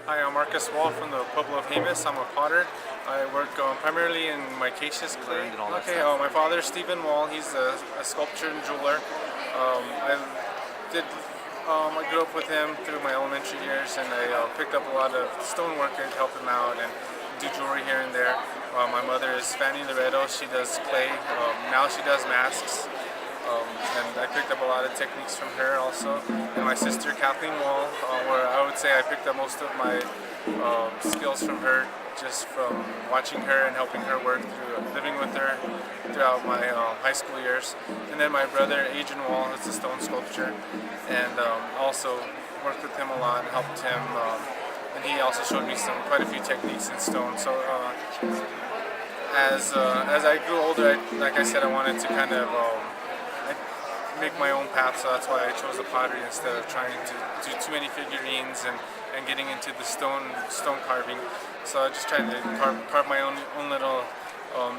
Hi, I'm Marcus Wall from the Pueblo of Jemez. I'm a potter. I work primarily in micaceous clay. Okay, my father, Stephen Wall, he's a sculptor and jeweler. I did. I grew up with him through my elementary years, and I picked up a lot of stonework and help him out and do jewelry here and there. My mother is Fanny Loretto. She does clay. Now she does masks. And I picked up a lot of techniques from her also. And my sister Kathleen Wall, where I would say I picked up most of my skills from her, just from watching her and helping her work through living with her throughout my high school years. And then my brother Adrian Wall, who's a stone sculptor, and also worked with him a lot and helped him. And he also showed me quite a few techniques in stone. So as I grew older, like I said, I wanted to kind of make my own path, so that's why I chose the pottery instead of trying to do too many figurines and getting into the stone carving. So I just tried to carve my own little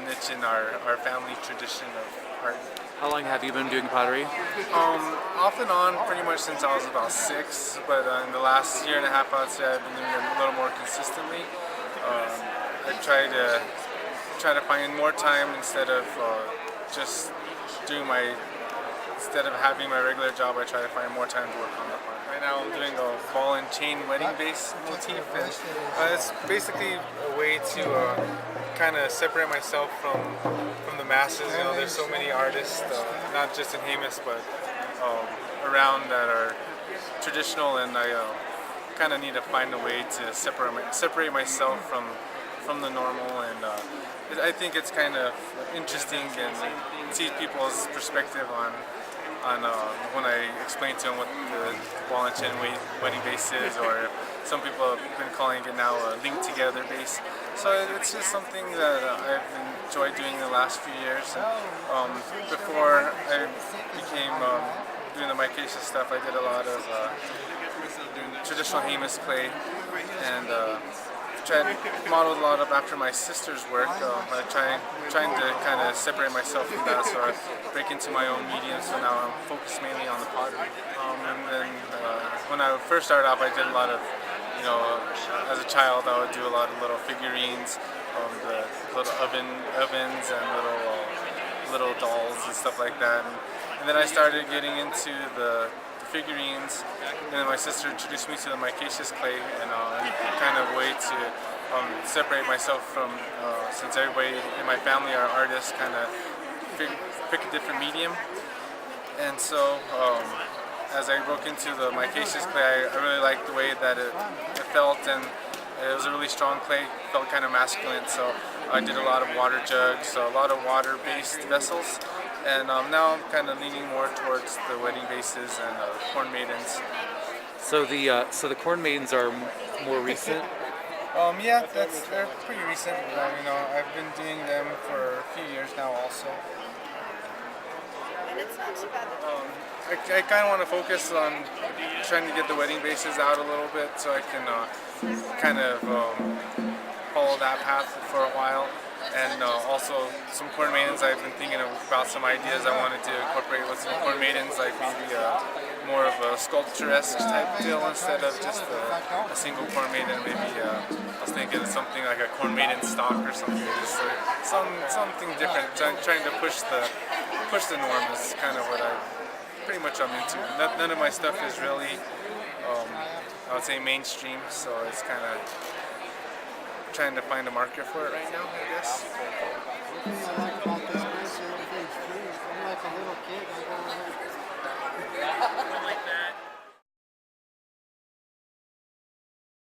niche in our family tradition of art. How long have you been doing pottery? Off and on, pretty much since I was about 6, but in the last year and a half, I'd say I've been doing it a little more consistently. I try to find more time instead of just doing Instead of having my regular job, I try to find more time to work on that part. Right now I'm doing a ball and chain wedding base motif, and it's basically a way to kind of separate myself from the masses. You know, there's so many artists, not just in Jemez, but around that are traditional, and I kind of need to find a way to separate myself from the normal, and I think it's kind of interesting and see people's perspective on when I explain to them what the ball and chain wedding base is, or some people have been calling it now a linked together base. So it's just something that I've enjoyed doing the last few years. Before I became doing the micaceous stuff, I did a lot of traditional Jemez clay, and modeled a lot of after my sister's work. I trying to kind of separate myself from that, so I break into my own medium. So now I'm focused mainly on the pottery. And then when I first started off, I did a lot of, as a child, I would do a lot of little figurines, the little ovens and little dolls and stuff like that. And then I started getting into the figurines, and then my sister introduced me to the micaceous clay, and kind of way to separate myself from, since everybody in my family are artists, kind of pick a different medium. And so as I broke into the micaceous clay, I really liked the way that it felt, and it was a really strong clay, felt kind of masculine, so I did a lot of water jugs, so a lot of water-based vessels. And now I'm kind of leaning more towards the wedding bases and corn maidens. So the corn maidens are more recent. Yeah, they're pretty recent. I've been doing them for a few years now, also. And it's not too bad. I kind of want to focus on trying to get the wedding bases out a little bit, so I can kind of follow that path for a while. And also some corn maidens, I've been thinking about some ideas I wanted to incorporate with some corn maidens, like maybe more of a sculpturesque type deal instead of just a single corn maiden. Maybe I was thinking of something like a corn maiden stock or something, just something different. Trying to push the norm is kind of what pretty much I'm into. None of my stuff is really, I would say, mainstream, so it's kind of trying to find a market for it right now, I guess.